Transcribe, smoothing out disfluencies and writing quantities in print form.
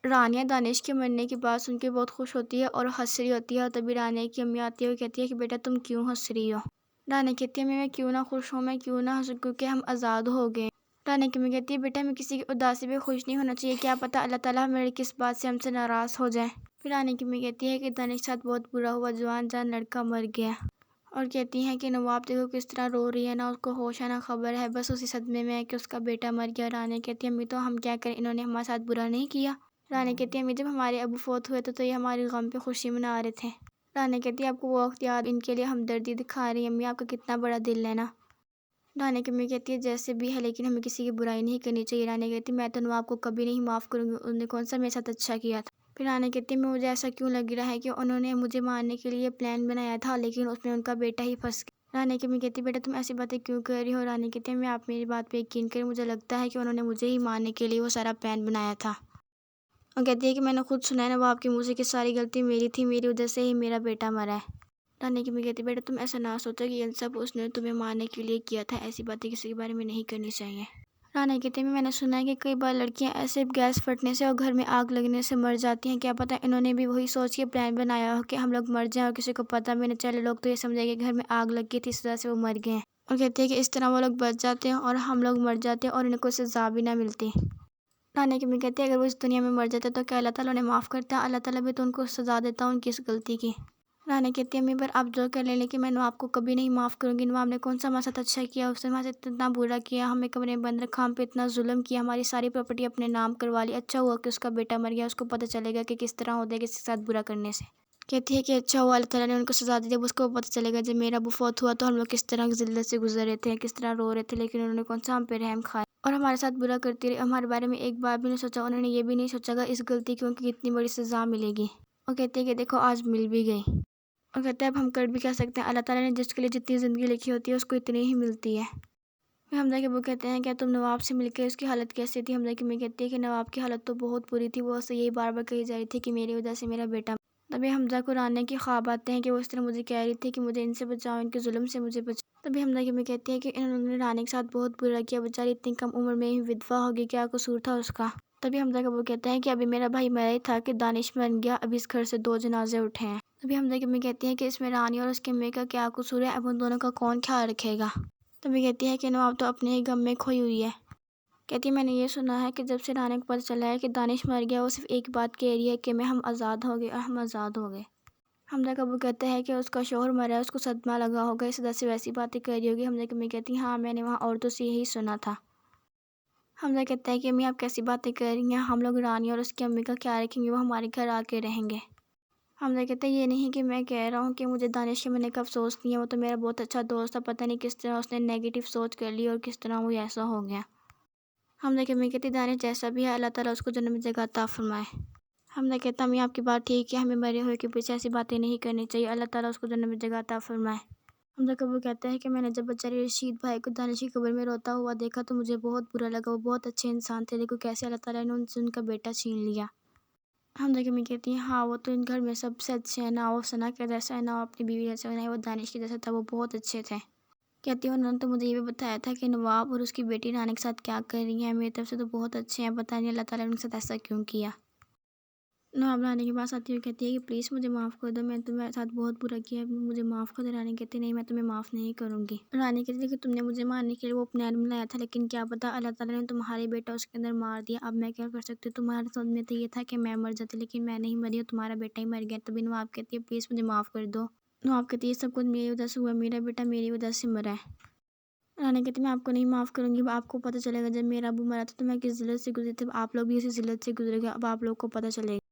رانیہ دانش کے مرنے کی بات سن کے بہت خوش ہوتی ہے اور ہنس رہی ہوتی ہے، اور تبھی رانیہ کی امی آتی ہے اور کہتی ہے کہ بیٹا تم کیوں ہنس رہی ہو؟ رانیہ کہتی ہے امی میں کیوں نہ خوش ہوں، میں کیوں نہ ہنسوں، کیونکہ ہم آزاد ہو گئے۔ رانیہ کی امی کہتی ہے بیٹا ہمیں کسی کی اداسی پہ خوش نہیں ہونا چاہیے، کیا پتہ اللہ تعالیٰ میرے کس بات سے ہم سے ناراض ہو جائے۔ پھر رانیہ کی امی کہتی ہے کہ دانش کے ساتھ بہت برا ہوا، جوان جان لڑکا مر گیا، اور کہتی ہیں کہ نواب دیکھو کس طرح رو رہی ہے، نہ اس کو ہوش ہے نہ خبر ہے، بس اسی صدمے میں ہے کہ اس کا بیٹا مر گیا۔ رانیہ کہتی ہے امی تو ہم کیا کریں، انہوں نے ہمارے ساتھ برا نہیں کیا۔ رانیہ کہتی ہے امی جب ہمارے ابو فوت ہوئے تو یہ ہمارے غم پہ خوشی منا رہے تھے۔ رانیہ کہتی ہے آپ کو وہ وقت یاد، ان کے لیے ہمدردی دکھا رہی ہیں، امی آپ کا کتنا بڑا دل ہے نا۔ رانیہ کی امی کہتی ہے جیسے بھی ہے لیکن ہمیں کسی کی برائی نہیں کرنی چاہیے۔ رانیہ کہتی ہے میں تو نواب کو کبھی نہیں معاف کروں گی، انہوں نے کون سا میرے ساتھ اچھا کیا تھا۔ پھر رانیہ کہتی ہے مجھے ایسا کیوں لگ رہا ہے کہ انہوں نے مجھے مارنے کے لیے پلان بنایا تھا لیکن اس میں ان کا بیٹا ہی پھنس گیا۔ رانیہ کی امی کہتی ہے بیٹا تم ایسی باتیں کیوں کر رہی ہو؟ رانیہ کہتی ہے میں آپ میری بات پہ یقین کریں، مجھے لگتا ہے کہ انہوں نے مجھے ہی مارنے کے لیے وہ سارا پلان بنایا تھا۔ اور کہتی ہے کہ میں نے خود سنا ہے نواب کے منہ سے کہ ساری غلطی میری تھی، میری وجہ سے ہی میرا بیٹا مرا ہے۔ رانیہ کی امی کہتی ہے بیٹا تم ایسا نہ سوچو کہ یہ سب اس نے تمہیں مارنے کے لیے کیا تھا، ایسی باتیں کسی کے بارے میں نہیں کرنی چاہیے۔ رانیہ کہتی ہے میں نے سنا ہے کہ کئی بار لڑکیاں ایسے گیس پھٹنے سے اور گھر میں آگ لگنے سے مر جاتی ہیں، کیا پتہ انہوں نے بھی وہی سوچ کے پلان بنایا ہو کہ ہم لوگ مر جائیں اور کسی کو پتہ بھی نہ چلے، لوگ تو یہ سمجھیں گے کہ گھر میں آگ لگ گئی تھی اس وجہ سے وہ مر گئے ہیں، اور کہتی ہے کہ اس طرح وہ لوگ بچ جاتے ہیں اور ہم لوگ مر جاتے ہیں اور انہیں کوئی سزا بھی نہ ملتی۔ رانیہ کی امی کہتی ہے اگر وہ اس دنیا میں مر جاتے تو کیا اللہ تعالیٰ انہیں معاف کرتا ہے؟ اللہ تعالیٰ بھی تو ان کو سزا دیتا ان کی اس غلطی کی۔ رانیہ کہتی ہے امی پر آپ جو کر لیں لیکن میں نواب کو کبھی نہیں معاف کروں گی، نواب نے کون سا ہمارے ساتھ اچھا کیا، اس نے ہمارے ساتھ اتنا برا کیا، ہمیں کمرے میں بند رکھا، ہم پہ اتنا ظلم کیا، ہماری ساری پراپرٹی اپنے نام کروا لی، اچھا ہوا کہ اس کا بیٹا مر گیا، اس کو پتہ چلے گا کہ کس طرح ہوتا ہے کسی کے ساتھ برا کرنے سے۔ کہتی ہے کہ اچھا ہوا اللہ تعالیٰ نے ان کو سزا دی، جب اس کو پتہ چلے گا جب میرا ابو فوت ہوا تو ہم لوگ کس طرح ذلت سے گزر رہے تھے، کس طرح رو رہے تھے، لیکن انہوں نے کون سا ہم پہ رحم کھایا اور ہمارے ساتھ برا کرتی رہی، ہمارے بارے میں ایک بار بھی نہیں سوچا، انہوں نے یہ بھی نہیں سوچا گا اس غلطی کی ان کی کتنی بڑی سزا ملے گی۔ اور کہتی ہے کہ دیکھو آج مل بھی گئی، اور کہتے ہیں اب ہم کر بھی کیا سکتے ہیں، اللہ تعالیٰ نے جس کے لیے جتنی زندگی لکھی ہوتی ہے اس کو اتنی ہی ملتی ہے۔ پھر حمزہ کے ابو کہتے ہیں کیا تم نواب سے مل کے اس کی حالت کیسی تھی؟ حمزہ کی امی کہتی ہے کہ نواب کی حالت تو بہت بری تھی، وہ اسے یہی بار بار کہی جا رہی تھی کہ میری وجہ سے میرا بیٹا۔ تبھی حمزہ کو رانیہ کی خواب آتے ہیں کہ وہ اس طرح مجھے کہہ رہی تھی کہ مجھے ان سے بچاؤ، ان کے ظلم سے مجھے بچاؤ۔ تبھی حمزہ کی امی کہتی ہے کہ انہوں نے رانیہ کے ساتھ بہت برا کیا، بیچاری اتنی کم عمر میں ہی ودوا ہوگی، کیا قصور تھا اس کا۔ تبھی حمزہ کا ابو کہتا ہے کہ ابھی میرا بھائی مرا ہی تھا کہ دانش بن گیا، ابھی اس گھر سے 2 جنازے اٹھے ہیں۔ تبھی حمزہ کی امی کہتی ہے کہ اس میں رانیہ اور اس کی امی کا کیا قصور ہے، اب ان دونوں کا کون خیال رکھے گا؟ تبھی کہتی ہے کہ نواب تو اپنے ہی غم میں کھوئی ہوئی ہے۔ کہتی ہے میں نے یہ سنا ہے کہ جب سے رانیہ کو پتہ چلا ہے کہ دانش مر گیا وہ صرف ایک بات کہہ رہی ہے کہ ہم آزاد ہو گئے اور ہم آزاد ہو گئے۔ حمزہ کا ابو کہتا ہے کہ اس کا شوہر مرا ہے، اس کو صدمہ لگا ہوگا، اس وجہ سے ویسی باتیں کر رہی ہوگی۔ حمزہ کی امی کہتی ہیں ہاں میں نے وہاں عورتوں سے یہی سنا تھا۔ حمزہ کہتا ہے کہ امی آپ کیسی باتیں کر رہی ہیں، ہم لوگ رانیہ اور اس کی امی کا خیال رکھیں گے، وہ ہمارے گھر آ کے رہیں گے۔ حمزہ کہتا ہے یہ نہیں کہ میں کہہ رہا ہوں کہ مجھے دانش کے مرنے کا افسوس نہیں ہے، وہ تو میرا بہت اچھا دوست تھا، پتہ نہیں کس طرح اس نے نیگیٹو سوچ کر لی اور کس طرح وہ ایسا ہو گیا۔ حمزہ کی امی کہتی دانش جیسا بھی ہے اللہ تعالیٰ اس کو جنت میں جگہ عطا فرمائے۔ حمزہ کہتا امی آپ کی بات ٹھیک ہے، ہمیں مرے ہوئے کے پیچھے ایسی باتیں نہیں کرنی چاہیے، اللہ تعالیٰ اس کو جنت میں جگہ عطا فرمائے۔ حمزہ کا ابو کہتا ہے کہ میں نے جب بیچارے رشید بھائی کو دانش کی قبر میں روتا ہوا دیکھا تو مجھے بہت برا لگا، وہ بہت اچھے انسان تھے، دیکھو کیسے اللہ تعالیٰ نے ان سے ان کا بیٹا چھین لیا۔ حمزہ کی امی کہتی ہیں ہاں وہ تو ان گھر میں سب سے اچھے ہیں، نہ وہ ثنا کے جیسا ہے، نہ وہ اپنی بیوی جیسا ہے، نہ وہ دانش کے جیسا تھا، وہ بہت اچھے تھے۔ کہتی ہے انہوں نے تو مجھے یہ بھی بتایا تھا کہ نواب اور اس کی بیٹی رانیہ کے ساتھ کیا کر رہی ہیں، میری طرف سے تو بہت اچھے ہیں، پتہ نہیں اللہ تعالیٰ نے ان کے ساتھ ایسا کیوں کیا۔ نواب رانیہ کے پاس آتی ہوئی کہتی ہے کہ پلیز مجھے معاف کر دو، میں نے تمہارے ساتھ بہت برا کیا ہے، مجھے معاف کر دو۔ رانیہ کہتی نہیں میں تمہیں معاف نہیں کروں گی۔ رانیہ کہتی ہے کہ تم نے مجھے مارنے کے لیے وہ پلان بنایا تھا لیکن کیا پتہ اللہ تعالیٰ نے تمہارے بیٹا اس کے اندر مار دیا، اب میں کیا کر سکتی ہوں، تمہارے ساتھ میں تو یہ تھا کہ میں مر جاتی لیکن میں نہیں مری اور تمہارا بیٹا ہی مر گیا۔ تبھی نواب کہتی ہے پلیز مجھے معاف کر دو۔ نواب کہتی ہے سب کچھ میری وجہ سے ہوا، میرا بیٹا میری وجہ سے مرا ہے۔ رانیہ کہتی میں آپ کو نہیں معاف کروں گی، آپ کو پتہ چلے گا جب میرا ابو مرا تھا تو میں کس ذلت سے گزری تھی، آپ لوگ بھی اسی ذلت سے گزرے گا، اب آپ لوگ کو پتہ چلے گا۔